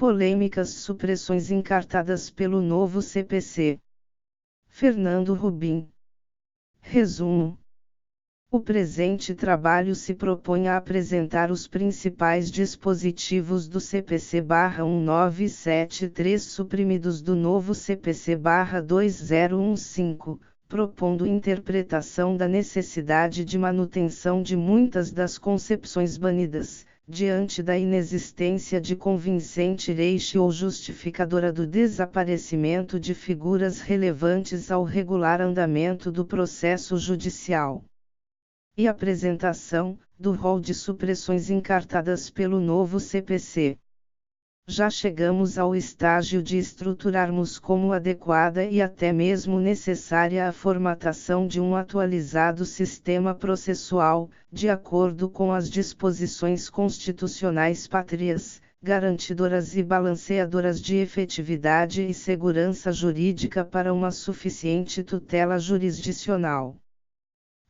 Polêmicas supressões encartadas pelo novo CPC. Fernando Rubim. Resumo. O presente trabalho se propõe a apresentar os principais dispositivos do CPC-1973 suprimidos do novo CPC-2015, propondo interpretação da necessidade de manutenção de muitas das concepções banidas, diante da inexistência de convincente ratio ou justificadora do desaparecimento de figuras relevantes ao regular andamento do processo judicial. E apresentação do rol de supressões encartadas pelo novo CPC. Já chegamos ao estágio de estruturarmos como adequada e até mesmo necessária a formatação de um atualizado sistema processual, de acordo com as disposições constitucionais pátrias, garantidoras e balanceadoras de efetividade e segurança jurídica para uma suficiente tutela jurisdicional.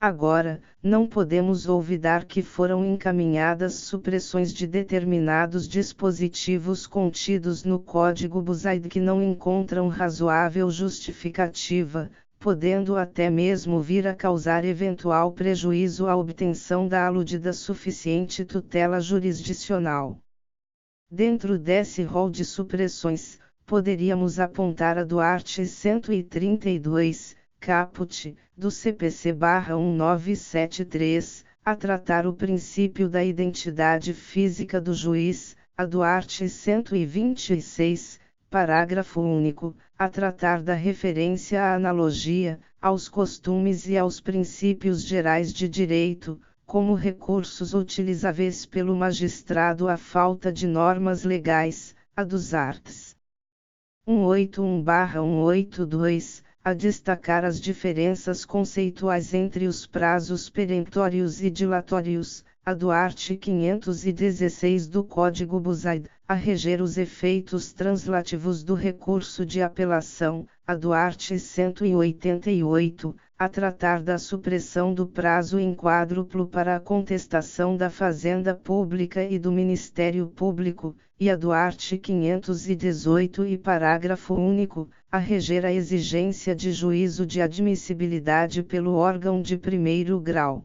Agora, não podemos olvidar que foram encaminhadas supressões de determinados dispositivos contidos no Código BUSAID que não encontram razoável justificativa, podendo até mesmo vir a causar eventual prejuízo à obtenção da aludida suficiente tutela jurisdicional. Dentro desse rol de supressões, poderíamos apontar a do art. 132, caput, do CPC-1973, a tratar o princípio da identidade física do juiz, a do art. 126, parágrafo único, a tratar da referência à analogia, aos costumes e aos princípios gerais de direito, como recursos utilizáveis pelo magistrado à falta de normas legais, a dos arts. 181/182, a destacar as diferenças conceituais entre os prazos peremptórios e dilatórios, a do art. 516 do Código BUSAID, a reger os efeitos translativos do recurso de apelação, a do art. 188, a tratar da supressão do prazo em quádruplo para a contestação da Fazenda Pública e do Ministério Público, e a do art. 518 e parágrafo único, a reger a exigência de juízo de admissibilidade pelo órgão de primeiro grau.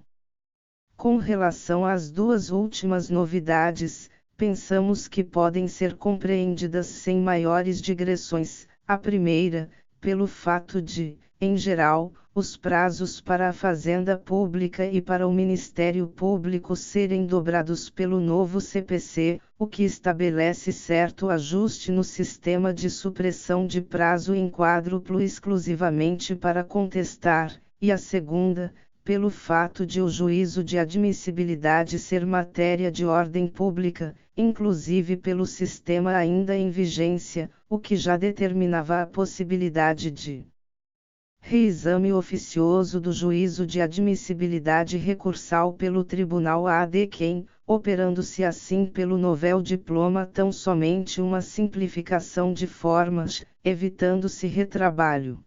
Com relação às duas últimas novidades, pensamos que podem ser compreendidas sem maiores digressões. A primeira, pelo fato de, em geral, os prazos para a Fazenda Pública e para o Ministério Público serem dobrados pelo novo CPC, o que estabelece certo ajuste no sistema de supressão de prazo em quádruplo exclusivamente para contestar, e a segunda, pelo fato de o juízo de admissibilidade ser matéria de ordem pública, inclusive pelo sistema ainda em vigência, o que já determinava a possibilidade de reexame oficioso do juízo de admissibilidade recursal pelo Tribunal ADQM, operando-se assim pelo novel diploma tão somente uma simplificação de formas, evitando-se retrabalho.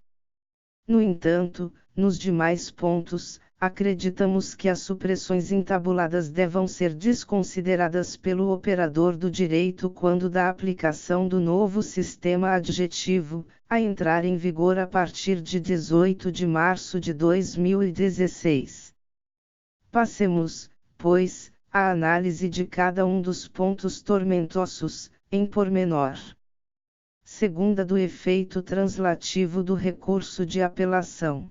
No entanto, nos demais pontos, acreditamos que as supressões entabuladas devam ser desconsideradas pelo operador do direito quando da aplicação do novo sistema adjetivo, a entrar em vigor a partir de 18 de março de 2016. Passemos, pois, à análise de cada um dos pontos tormentosos, em pormenor. Segunda, do efeito translativo do recurso de apelação.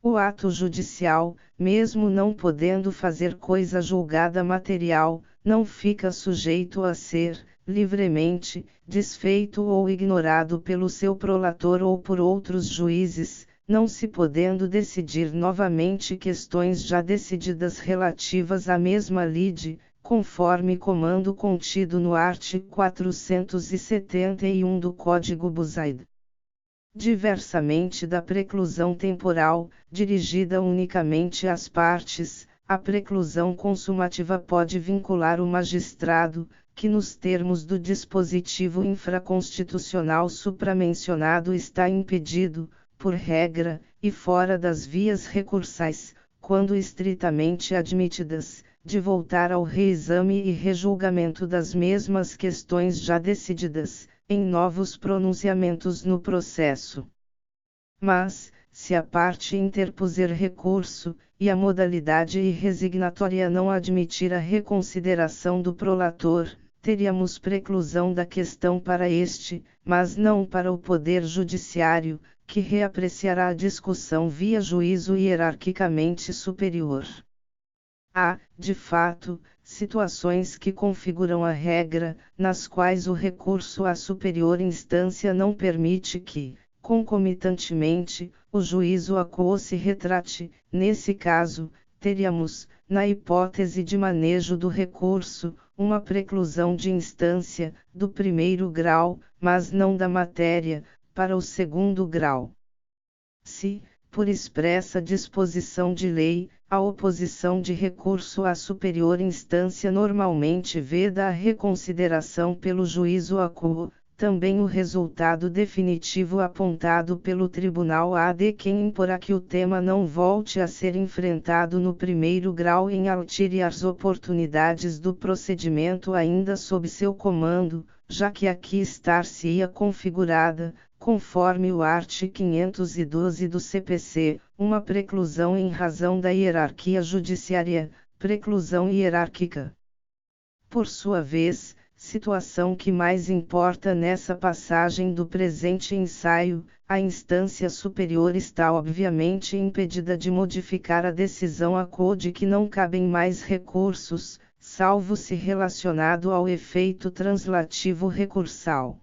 O ato judicial, mesmo não podendo fazer coisa julgada material, não fica sujeito a ser, livremente, desfeito ou ignorado pelo seu prolator ou por outros juízes, não se podendo decidir novamente questões já decididas relativas à mesma lide, conforme comando contido no art. 471 do Código BUSAID. Diversamente da preclusão temporal, dirigida unicamente às partes, a preclusão consumativa pode vincular o magistrado, que nos termos do dispositivo infraconstitucional supramencionado está impedido, por regra, e fora das vias recursais, quando estritamente admitidas, de voltar ao reexame e rejulgamento das mesmas questões já decididas, em novos pronunciamentos no processo. Mas, se a parte interpuser recurso, e a modalidade irresignatória não admitir a reconsideração do prolator, teríamos preclusão da questão para este, mas não para o Poder Judiciário, que reapreciará a discussão via juízo hierarquicamente superior. Há, de fato, situações que configuram a regra, nas quais o recurso à superior instância não permite que, concomitantemente, o juízo aquo se retrate. Nesse caso, teríamos, na hipótese de manejo do recurso, uma preclusão de instância, do primeiro grau, mas não da matéria, para o segundo grau. Se, por expressa disposição de lei, a oposição de recurso à superior instância normalmente veda a reconsideração pelo juízo aquo, também o resultado definitivo apontado pelo tribunal há de quem imporá que o tema não volte a ser enfrentado no primeiro grau em altire as oportunidades do procedimento ainda sob seu comando, já que aqui estar-se-ia configurada, conforme o art. 512 do CPC, uma preclusão em razão da hierarquia judiciária, preclusão hierárquica. Por sua vez, situação que mais importa nessa passagem do presente ensaio, a instância superior está obviamente impedida de modificar a decisão aquo de que não cabem mais recursos, salvo se relacionado ao efeito translativo recursal.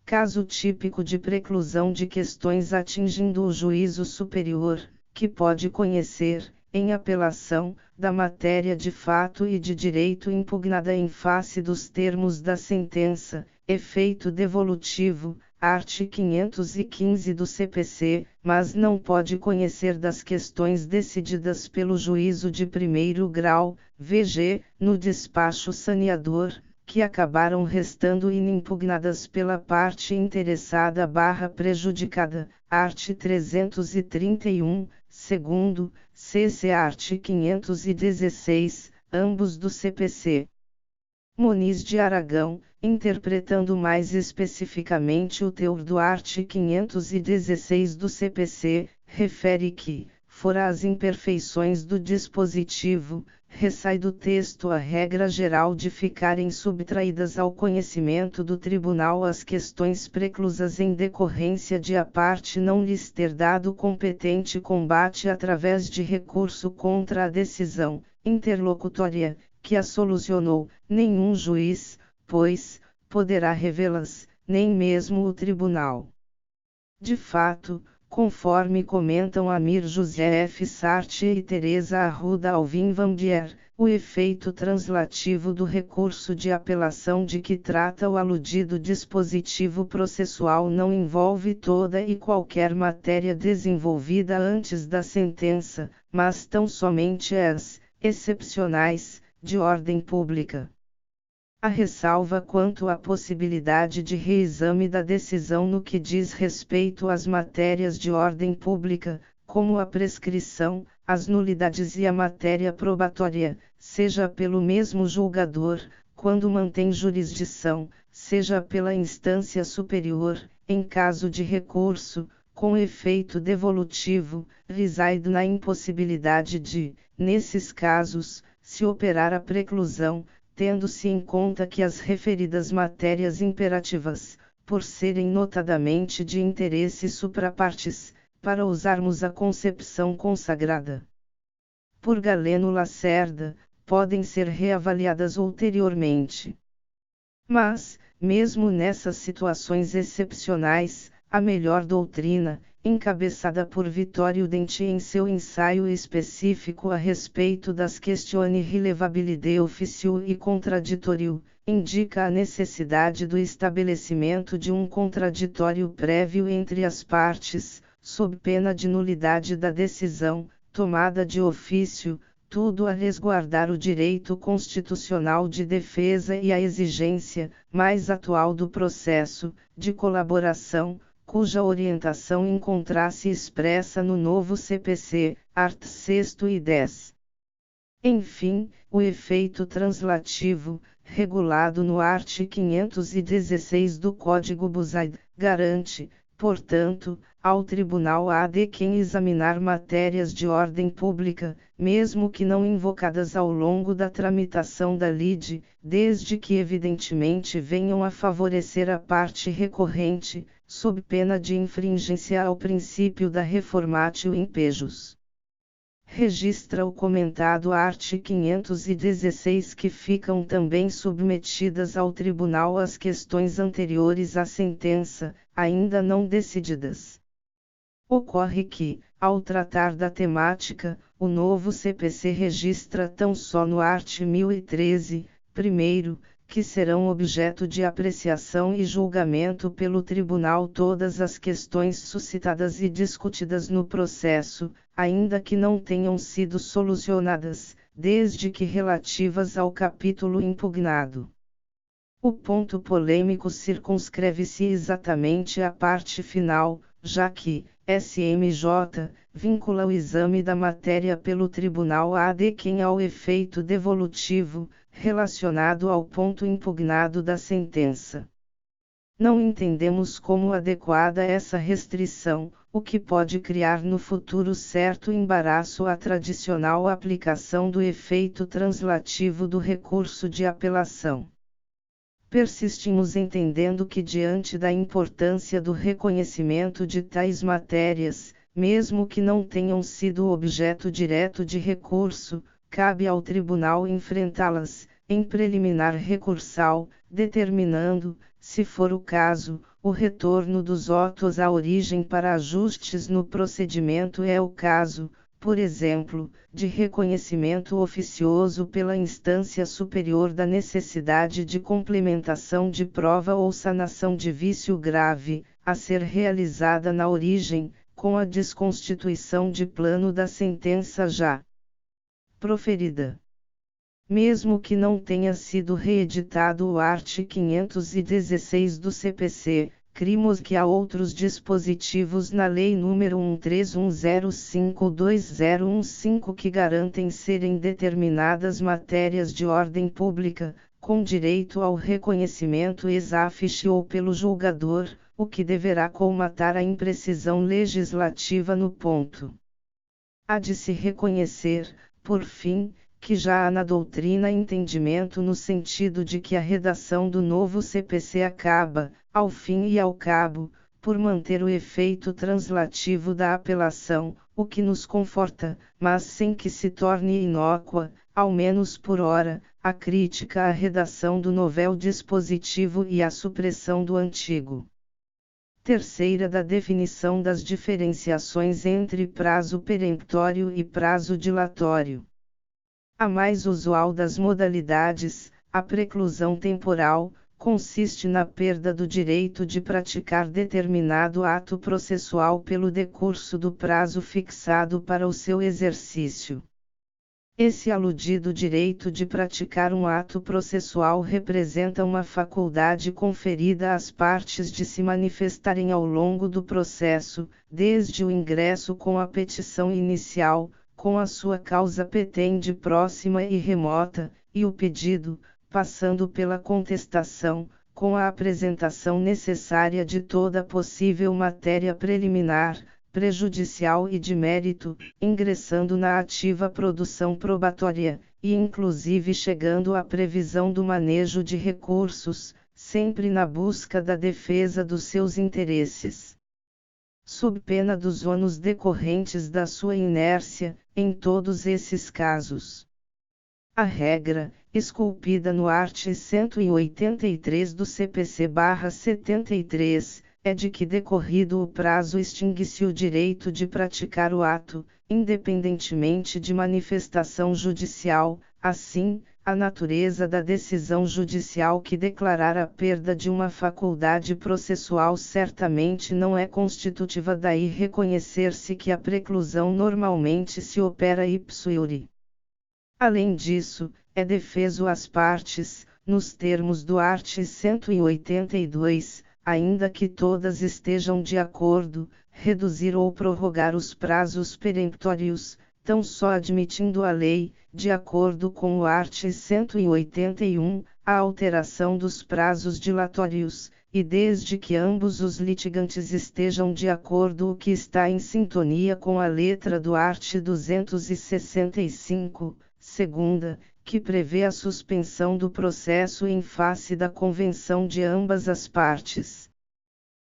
Caso típico de preclusão de questões atingindo o juízo superior, que pode conhecer, em apelação, da matéria de fato e de direito impugnada em face dos termos da sentença, efeito devolutivo, art. 515 do CPC, mas não pode conhecer das questões decididas pelo juízo de primeiro grau, VG, no despacho saneador, que acabaram restando inimpugnadas pela parte interessada / prejudicada, art. 331, segundo, CC art. 516, ambos do CPC. Muniz de Aragão, interpretando mais especificamente o teor do art. 516 do CPC, refere que, fora as imperfeições do dispositivo, ressai do texto a regra geral de ficarem subtraídas ao conhecimento do tribunal as questões preclusas em decorrência de a parte não lhes ter dado competente combate através de recurso contra a decisão interlocutória, que a solucionou, nenhum juiz, pois, poderá revê-las, nem mesmo o tribunal. De fato, conforme comentam Amir José F. Sartre e Teresa Arruda Alvim Vandier, o efeito translativo do recurso de apelação de que trata o aludido dispositivo processual não envolve toda e qualquer matéria desenvolvida antes da sentença, mas tão somente as, excepcionais, de ordem pública. A ressalva quanto à possibilidade de reexame da decisão no que diz respeito às matérias de ordem pública, como a prescrição, as nulidades e a matéria probatória, seja pelo mesmo julgador, quando mantém jurisdição, seja pela instância superior, em caso de recurso, com efeito devolutivo, reside na impossibilidade de, nesses casos, se operar a preclusão, tendo-se em conta que as referidas matérias imperativas, por serem notadamente de interesse suprapartes, para usarmos a concepção consagrada por Galeno Lacerda, podem ser reavaliadas ulteriormente. Mas, mesmo nessas situações excepcionais, a melhor doutrina, encabeçada por Vittorio Denti em seu ensaio específico a respeito das questioni relevabilide officio e contraditório, indica a necessidade do estabelecimento de um contraditório prévio entre as partes, sob pena de nulidade da decisão, tomada de ofício, tudo a resguardar o direito constitucional de defesa e a exigência, mais atual do processo, de colaboração, cuja orientação encontrasse expressa no novo CPC, art. 6º e 10. Enfim, o efeito translativo, regulado no art. 516 do Código Buzaid, garante, portanto, ao tribunal a de quem examinar matérias de ordem pública, mesmo que não invocadas ao longo da tramitação da lide, desde que evidentemente venham a favorecer a parte recorrente, sob pena de infringência ao princípio da reformatio in pejus. Registra o comentado art. 516 que ficam também submetidas ao tribunal as questões anteriores à sentença, ainda não decididas. Ocorre que, ao tratar da temática, o novo CPC registra tão só no art. 1013, primeiro, que serão objeto de apreciação e julgamento pelo tribunal todas as questões suscitadas e discutidas no processo, ainda que não tenham sido solucionadas, desde que relativas ao capítulo impugnado. O ponto polêmico circunscreve-se exatamente à parte final, já que, SMJ, vincula o exame da matéria pelo tribunal a de quem ao efeito devolutivo, relacionado ao ponto impugnado da sentença. Não entendemos como adequada essa restrição, o que pode criar no futuro certo embaraço à tradicional aplicação do efeito translativo do recurso de apelação. Persistimos entendendo que diante da importância do reconhecimento de tais matérias, mesmo que não tenham sido objeto direto de recurso, cabe ao tribunal enfrentá-las, em preliminar recursal, determinando, se for o caso, o retorno dos autos à origem para ajustes no procedimento é o caso, por exemplo, de reconhecimento oficioso pela instância superior da necessidade de complementação de prova ou sanação de vício grave, a ser realizada na origem, com a desconstituição de plano da sentença já proferida. Mesmo que não tenha sido reeditado o art. 516 do CPC, crimos que há outros dispositivos na Lei nº 1310522015 que garantem serem determinadas matérias de ordem pública, com direito ao reconhecimento ex officio ou pelo julgador, o que deverá colmatar a imprecisão legislativa no ponto. Há de se reconhecer, por fim, que já há na doutrina entendimento no sentido de que a redação do novo CPC acaba, ao fim e ao cabo, por manter o efeito translativo da apelação, o que nos conforta, mas sem que se torne inócua, ao menos por ora, a crítica à redação do novel dispositivo e à supressão do antigo. Terceira da definição das diferenciações entre prazo peremptório e prazo dilatório. A mais usual das modalidades, a preclusão temporal, consiste na perda do direito de praticar determinado ato processual pelo decurso do prazo fixado para o seu exercício. Esse aludido direito de praticar um ato processual representa uma faculdade conferida às partes de se manifestarem ao longo do processo, desde o ingresso com a petição inicial, com a sua causa petende próxima e remota, e o pedido, passando pela contestação, com a apresentação necessária de toda possível matéria preliminar, prejudicial e de mérito, ingressando na ativa produção probatória, e inclusive chegando à previsão do manejo de recursos, sempre na busca da defesa dos seus interesses. Sob pena dos ônus decorrentes da sua inércia, em todos esses casos. A regra, esculpida no art. 183 do CPC/73, é de que decorrido o prazo extingue-se o direito de praticar o ato, independentemente de manifestação judicial. Assim, a natureza da decisão judicial que declarar a perda de uma faculdade processual certamente não é constitutiva, daí reconhecer-se que a preclusão normalmente se opera ipso iure. Além disso, é defeso às partes, nos termos do art. 182, ainda que todas estejam de acordo, reduzir ou prorrogar os prazos peremptórios, tão só admitindo a lei, de acordo com o art. 181, a alteração dos prazos dilatórios, e desde que ambos os litigantes estejam de acordo, o que está em sintonia com a letra do art. 265, segunda, que prevê a suspensão do processo em face da convenção de ambas as partes.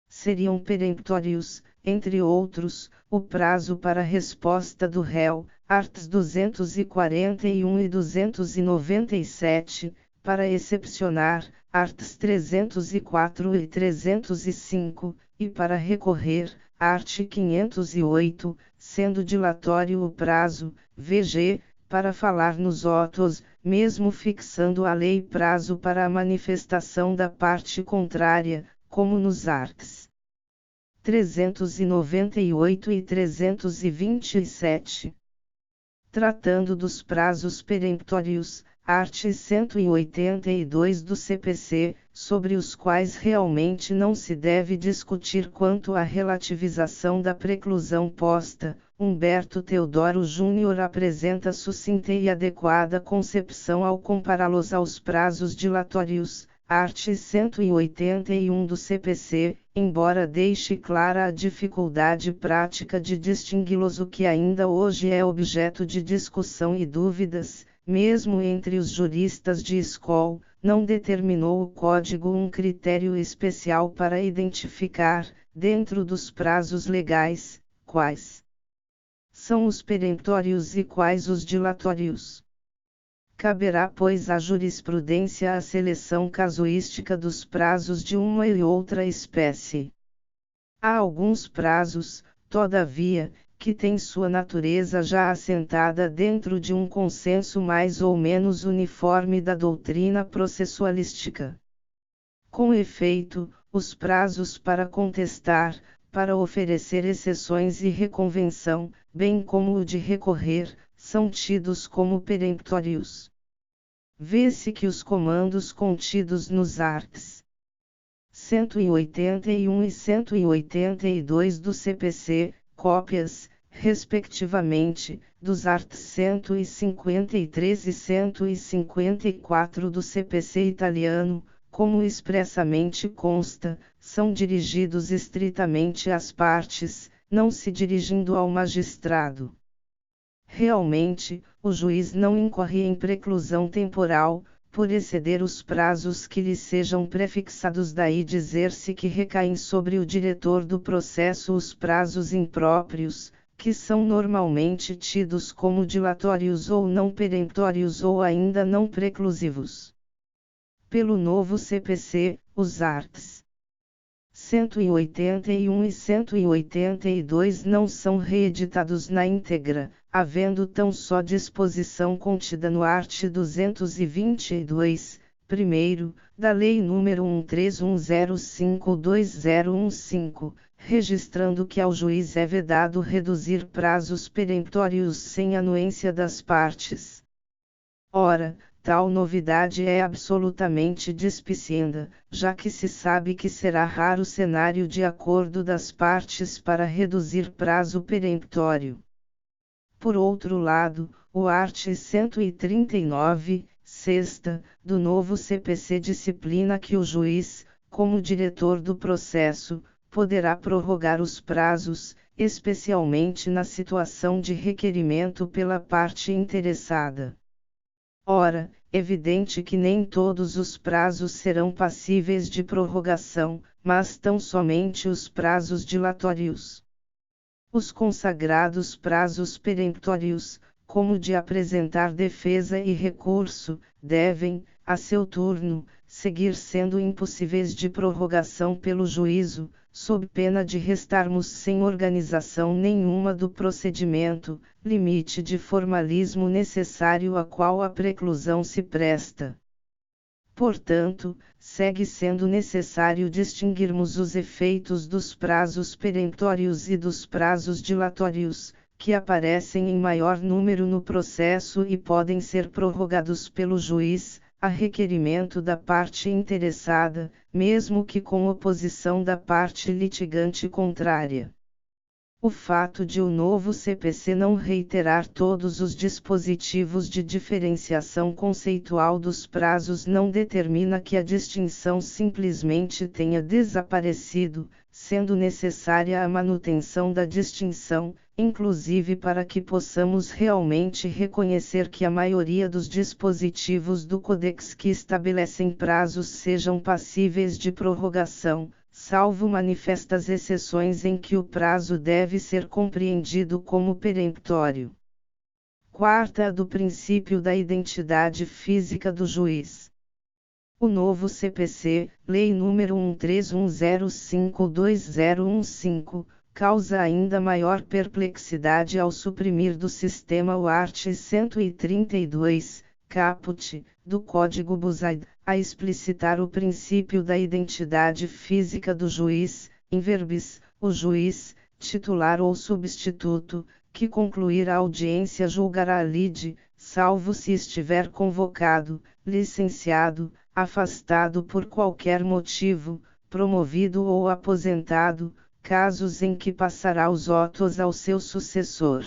Seriam peremptórios, entre outros, o prazo para resposta do réu, arts. 241 e 297, para excepcionar, arts. 304 e 305, e para recorrer, art. 508, sendo dilatório o prazo, vg, para falar nos autos, mesmo fixando a lei prazo para a manifestação da parte contrária, como nos arts. 398 e 327. Tratando dos prazos peremptórios, art. 182 do CPC, sobre os quais realmente não se deve discutir quanto à relativização da preclusão posta, Humberto Teodoro Júnior apresenta sucinta e adequada concepção ao compará-los aos prazos dilatórios, art. 181 do CPC, embora deixe clara a dificuldade prática de distingui-los, o que ainda hoje é objeto de discussão e dúvidas, mesmo entre os juristas de escola, não determinou o Código um critério especial para identificar, dentro dos prazos legais, quais são os peremptórios e quais os dilatórios. Caberá, pois, à jurisprudência a seleção casuística dos prazos de uma e outra espécie. Há alguns prazos, todavia, que têm sua natureza já assentada dentro de um consenso mais ou menos uniforme da doutrina processualística. Com efeito, os prazos para contestar, para oferecer exceções e reconvenção, bem como o de recorrer, são tidos como peremptórios. Vê-se que os comandos contidos nos arts. 181 e 182 do CPC, cópias, respectivamente, dos arts. 153 e 154 do CPC italiano, como expressamente consta, são dirigidos estritamente às partes, não se dirigindo ao magistrado. Realmente, o juiz não incorre em preclusão temporal, por exceder os prazos que lhe sejam prefixados, daí dizer-se que recaem sobre o diretor do processo os prazos impróprios, que são normalmente tidos como dilatórios ou não peremptórios ou ainda não preclusivos. Pelo novo CPC, os arts. 181 e 182 não são reeditados na íntegra, havendo tão só disposição contida no art. 222, primeiro, da Lei nº 1310522015, registrando que ao juiz é vedado reduzir prazos peremptórios sem anuência das partes. Ora, tal novidade é absolutamente despicienda, já que se sabe que será raro o cenário de acordo das partes para reduzir prazo peremptório. Por outro lado, o art. 139, sexta, do novo CPC disciplina que o juiz, como diretor do processo, poderá prorrogar os prazos, especialmente na situação de requerimento pela parte interessada. Ora, evidente que nem todos os prazos serão passíveis de prorrogação, mas tão somente os prazos dilatórios. Os consagrados prazos peremptórios, como de apresentar defesa e recurso, devem, a seu turno, seguir sendo impossíveis de prorrogação pelo juízo, sob pena de restarmos sem organização nenhuma do procedimento, limite de formalismo necessário a qual a preclusão se presta. Portanto, segue sendo necessário distinguirmos os efeitos dos prazos peremptórios e dos prazos dilatórios, que aparecem em maior número no processo e podem ser prorrogados pelo juiz, a requerimento da parte interessada, mesmo que com oposição da parte litigante contrária. O fato de o novo CPC não reiterar todos os dispositivos de diferenciação conceitual dos prazos não determina que a distinção simplesmente tenha desaparecido, sendo necessária a manutenção da distinção, inclusive para que possamos realmente reconhecer que a maioria dos dispositivos do Codex que estabelecem prazos sejam passíveis de prorrogação, salvo manifestas exceções em que o prazo deve ser compreendido como peremptório. Quarta, do princípio da identidade física do juiz. O novo CPC, Lei nº 1310522015, causa ainda maior perplexidade ao suprimir do sistema o art. 132, caput, do Código Buzaid, a explicitar o princípio da identidade física do juiz, in verbis, o juiz, titular ou substituto, que concluir a audiência julgará a lide, salvo se estiver convocado, licenciado, afastado por qualquer motivo, promovido ou aposentado, casos em que passará os autos ao seu sucessor.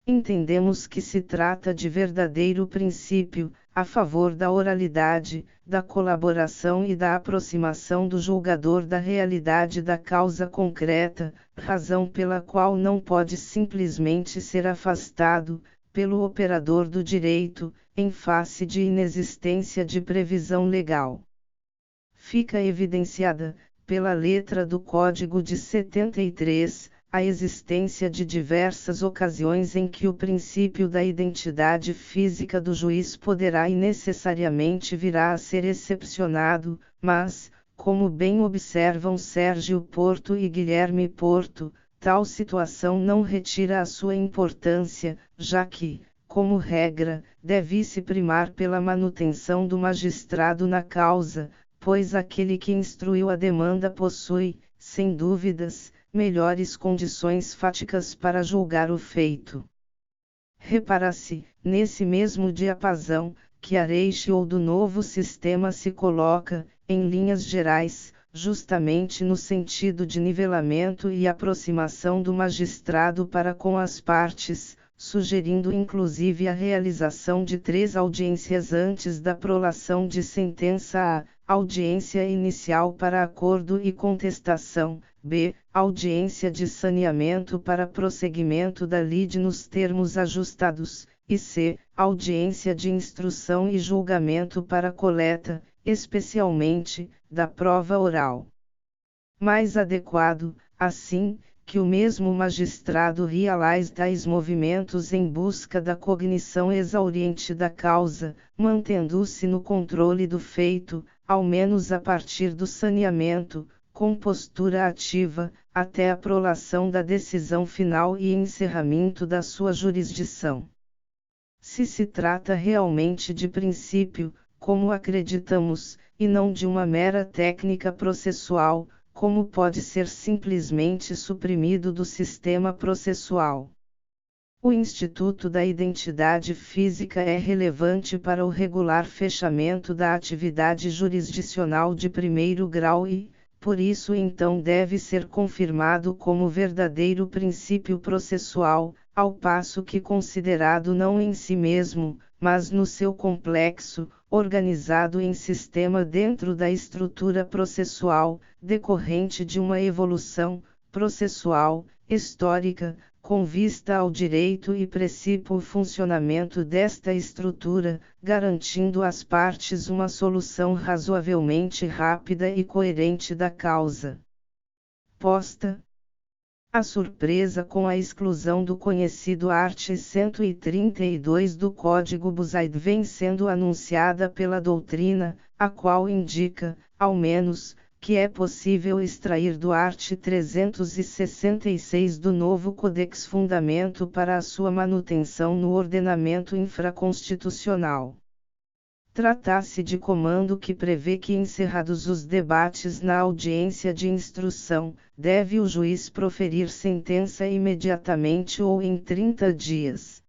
Entendemos que se trata de verdadeiro princípio, a favor da oralidade, da colaboração e da aproximação do julgador da realidade da causa concreta, razão pela qual não pode simplesmente ser afastado, pelo operador do direito, em face de inexistência de previsão legal. Fica evidenciada, pela letra do Código de 73, a existência de diversas ocasiões em que o princípio da identidade física do juiz poderá e necessariamente virá a ser excepcionado, mas, como bem observam Sérgio Porto e Guilherme Porto, tal situação não retira a sua importância, já que, como regra, deve-se primar pela manutenção do magistrado na causa, pois aquele que instruiu a demanda possui, sem dúvidas, melhores condições fáticas para julgar o feito. Repara-se, nesse mesmo diapasão, que a ratio do novo sistema se coloca, em linhas gerais, justamente no sentido de nivelamento e aproximação do magistrado para com as partes, sugerindo inclusive a realização de 3 audiências antes da prolação de sentença a, audiência inicial para acordo e contestação, b, audiência de saneamento para prosseguimento da lide nos termos ajustados, e c, audiência de instrução e julgamento para coleta, especialmente, da prova oral. Mais adequado, assim, que o mesmo magistrado realize tais movimentos em busca da cognição exauriente da causa, mantendo-se no controle do feito, ao menos a partir do saneamento, com postura ativa, até a prolação da decisão final e encerramento da sua jurisdição. Se se trata realmente de princípio, como acreditamos, e não de uma mera técnica processual, como pode ser simplesmente suprimido do sistema processual. O Instituto da Identidade Física é relevante para o regular fechamento da atividade jurisdicional de primeiro grau e, por isso então deve ser confirmado como verdadeiro princípio processual, ao passo que considerado não em si mesmo, mas no seu complexo, organizado em sistema dentro da estrutura processual, decorrente de uma evolução processual, histórica, com vista ao direito e precipo o funcionamento desta estrutura, garantindo às partes uma solução razoavelmente rápida e coerente da causa posta. A surpresa com a exclusão do conhecido art. 132 do Código Buzaid vem sendo anunciada pela doutrina, a qual indica, ao menos, que é possível extrair do art. 366 do novo Codex fundamento para a sua manutenção no ordenamento infraconstitucional. Trata-se de comando que prevê que, encerrados os debates na audiência de instrução, deve o juiz proferir sentença imediatamente ou em 30 dias.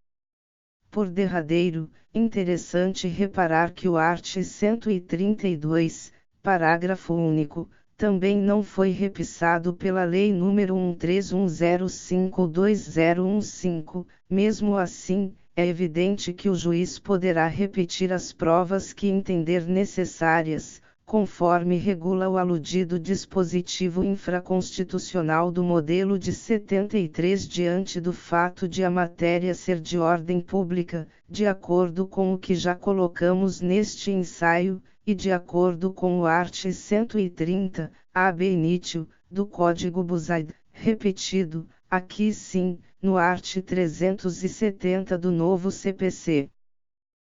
Por derradeiro, interessante reparar que o art. 132, parágrafo único, também não foi repisado pela Lei nº 1310522015, mesmo assim, é evidente que o juiz poderá repetir as provas que entender necessárias, conforme regula o aludido dispositivo infraconstitucional do modelo de 73 diante do fato de a matéria ser de ordem pública, de acordo com o que já colocamos neste ensaio, e de acordo com o art. 130, ab initio, do Código BUSAID, repetido, aqui sim, no art. 370 do novo CPC.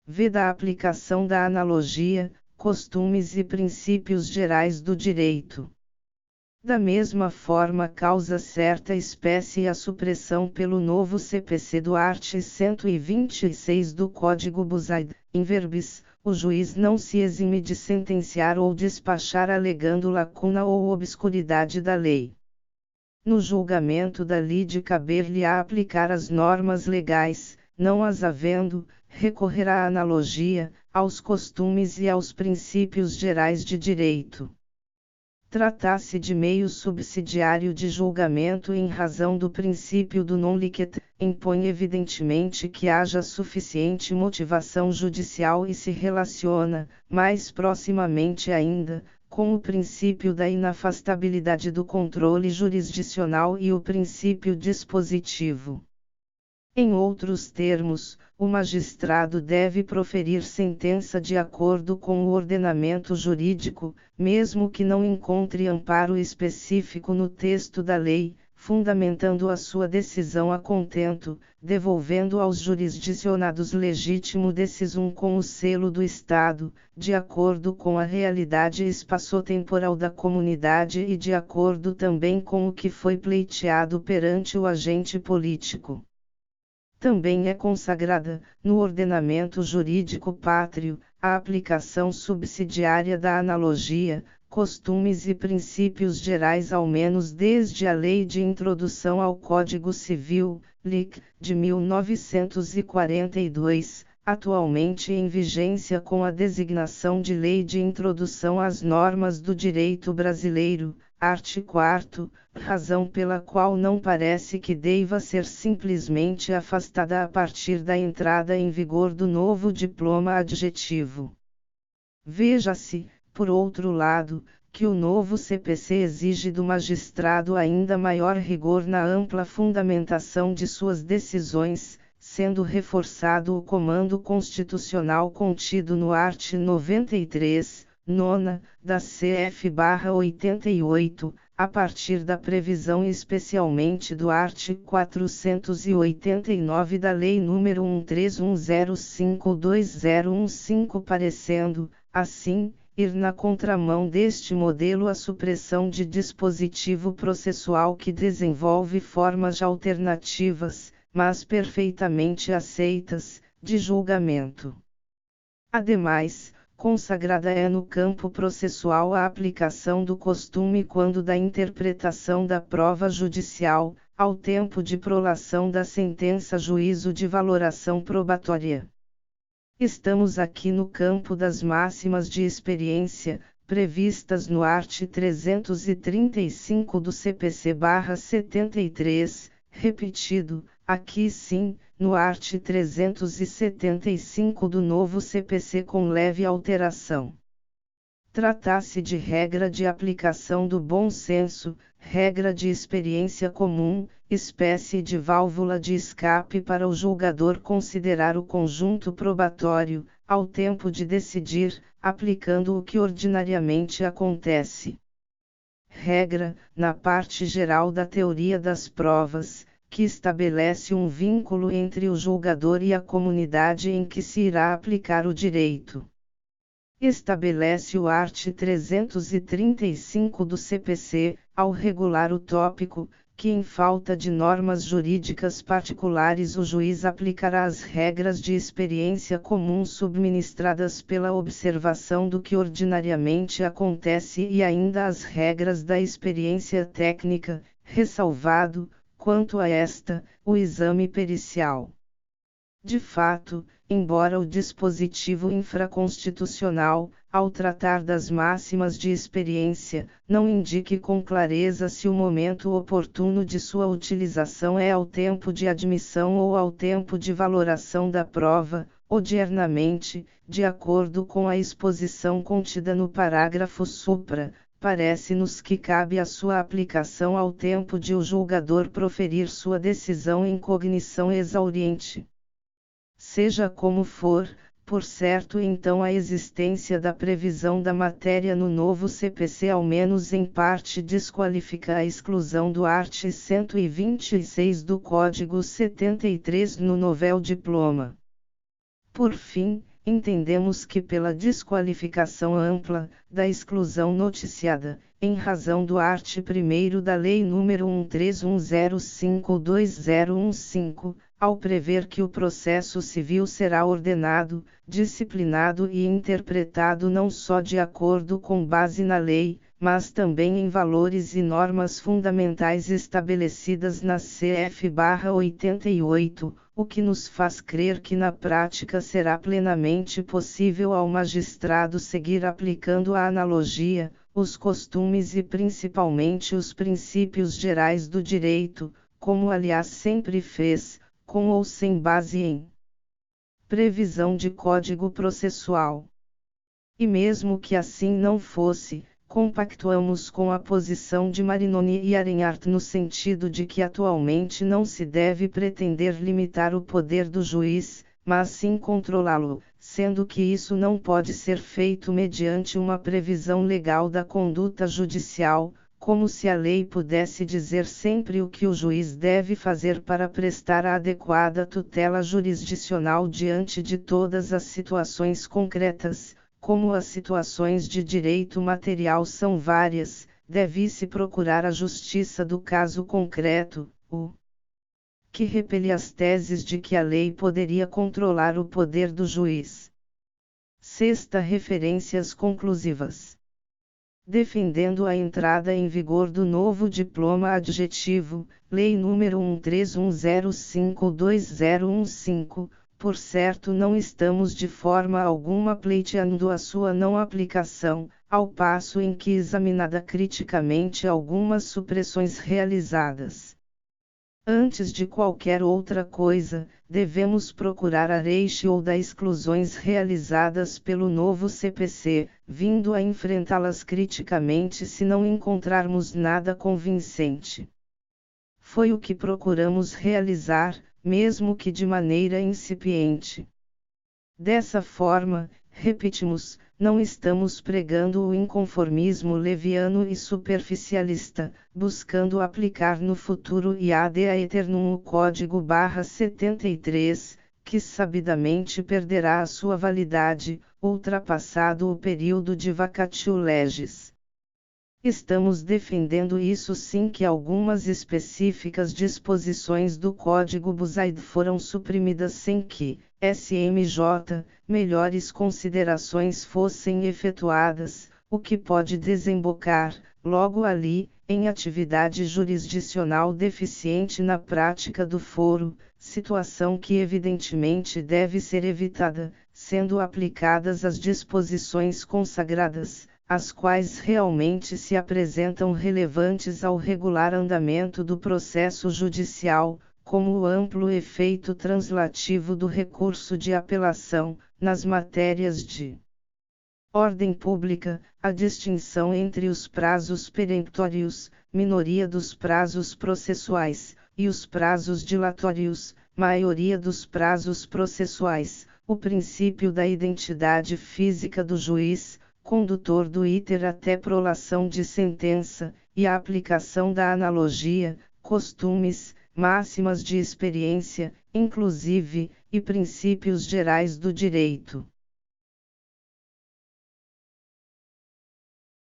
Veda a aplicação da analogia, costumes e princípios gerais do direito. Da mesma forma causa certa espécie a supressão pelo novo CPC do art. 126 do Código BUSAID, in verbis, o juiz não se exime de sentenciar ou despachar alegando lacuna ou obscuridade da lei. No julgamento da lide caber-lhe a aplicar as normas legais, não as havendo, recorrer à analogia, aos costumes e aos princípios gerais de direito. Trata-se de meio subsidiário de julgamento em razão do princípio do non licet, impõe evidentemente que haja suficiente motivação judicial e se relaciona, mais proximamente ainda, com o princípio da inafastabilidade do controle jurisdicional e o princípio dispositivo. Em outros termos, o magistrado deve proferir sentença de acordo com o ordenamento jurídico, mesmo que não encontre amparo específico no texto da lei, fundamentando a sua decisão a contento, devolvendo aos jurisdicionados legítimo decisum com o selo do Estado, de acordo com a realidade espaçotemporal da comunidade e de acordo também com o que foi pleiteado perante o agente político. Também é consagrada, no ordenamento jurídico pátrio, a aplicação subsidiária da analogia, costumes e princípios gerais ao menos desde a Lei de Introdução ao Código Civil, LIC, de 1942, atualmente em vigência com a designação de Lei de Introdução às Normas do Direito Brasileiro, art. 4º, razão pela qual não parece que deva ser simplesmente afastada a partir da entrada em vigor do novo diploma adjetivo. Veja-se, por outro lado, que o novo CPC exige do magistrado ainda maior rigor na ampla fundamentação de suas decisões, sendo reforçado o comando constitucional contido no art. 93, nona, da CF/88, a partir da previsão especialmente do art. 489 da Lei nº 13105215, parecendo, assim, ir na contramão deste modelo a supressão de dispositivo processual que desenvolve formas alternativas, mas perfeitamente aceitas, de julgamento. Ademais, consagrada é no campo processual a aplicação do costume quando da interpretação da prova judicial, ao tempo de prolação da sentença juízo de valoração probatória. Estamos aqui no campo das máximas de experiência, previstas no art. 335 do CPC/73, repetido, aqui sim, no art. 375 do novo CPC com leve alteração. Trata-se de regra de aplicação do bom senso, regra de experiência comum, espécie de válvula de escape para o julgador considerar o conjunto probatório, ao tempo de decidir, aplicando o que ordinariamente acontece. Regra, na parte geral da teoria das provas, que estabelece um vínculo entre o julgador e a comunidade em que se irá aplicar o direito. Estabelece o art. 335 do CPC, ao regular o tópico, que em falta de normas jurídicas particulares o juiz aplicará as regras de experiência comum subministradas pela observação do que ordinariamente acontece e ainda as regras da experiência técnica, ressalvado, quanto a esta, o exame pericial. De fato, embora o dispositivo infraconstitucional, ao tratar das máximas de experiência, não indique com clareza se o momento oportuno de sua utilização é ao tempo de admissão ou ao tempo de valoração da prova, odiernamente, de acordo com a exposição contida no parágrafo supra. Parece-nos que cabe a sua aplicação ao tempo de o julgador proferir sua decisão em cognição exauriente. Seja como for, por certo, então a existência da previsão da matéria no novo CPC ao menos em parte desqualifica a exclusão do art. 126 do Código 73 no novel diploma. Por fim, entendemos que pela desqualificação ampla, da exclusão noticiada, em razão do art. 1º da Lei nº 13105/2015, ao prever que o processo civil será ordenado, disciplinado e interpretado não só de acordo com base na lei, mas também em valores e normas fundamentais estabelecidas na CF/88, o que nos faz crer que na prática será plenamente possível ao magistrado seguir aplicando a analogia, os costumes e principalmente os princípios gerais do direito, como aliás sempre fez, com ou sem base em previsão de Código Processual. E mesmo que assim não fosse, compactuamos com a posição de Marinoni e Arenhart no sentido de que atualmente não se deve pretender limitar o poder do juiz, mas sim controlá-lo, sendo que isso não pode ser feito mediante uma previsão legal da conduta judicial, como se a lei pudesse dizer sempre o que o juiz deve fazer para prestar a adequada tutela jurisdicional diante de todas as situações concretas. Como as situações de direito material são várias, deve-se procurar a justiça do caso concreto, o que repele as teses de que a lei poderia controlar o poder do juiz. Sexta, referências conclusivas. Defendendo a entrada em vigor do novo diploma adjetivo, Lei nº 13105/2015, por certo não estamos de forma alguma pleiteando a sua não aplicação, ao passo em que examinada criticamente algumas supressões realizadas. Antes de qualquer outra coisa, devemos procurar a ratio das exclusões realizadas pelo novo CPC, vindo a enfrentá-las criticamente se não encontrarmos nada convincente. Foi o que procuramos realizar, mesmo que de maneira incipiente. Dessa forma, repetimos, não estamos pregando o inconformismo leviano e superficialista, buscando aplicar no futuro e ad aeternum o Código/73, que sabidamente perderá a sua validade, ultrapassado o período de vacatio legis. Estamos defendendo isso sim que algumas específicas disposições do Código Buzaide foram suprimidas sem que, SMJ, melhores considerações fossem efetuadas, o que pode desembocar, logo ali, em atividade jurisdicional deficiente na prática do foro, situação que evidentemente deve ser evitada, sendo aplicadas as disposições consagradas, as quais realmente se apresentam relevantes ao regular andamento do processo judicial, como o amplo efeito translativo do recurso de apelação, nas matérias de ordem pública, a distinção entre os prazos peremptórios, minoria dos prazos processuais, e os prazos dilatórios, maioria dos prazos processuais, o princípio da identidade física do juiz, condutor do iter até prolação de sentença, e a aplicação da analogia, costumes, máximas de experiência, inclusive, e princípios gerais do direito.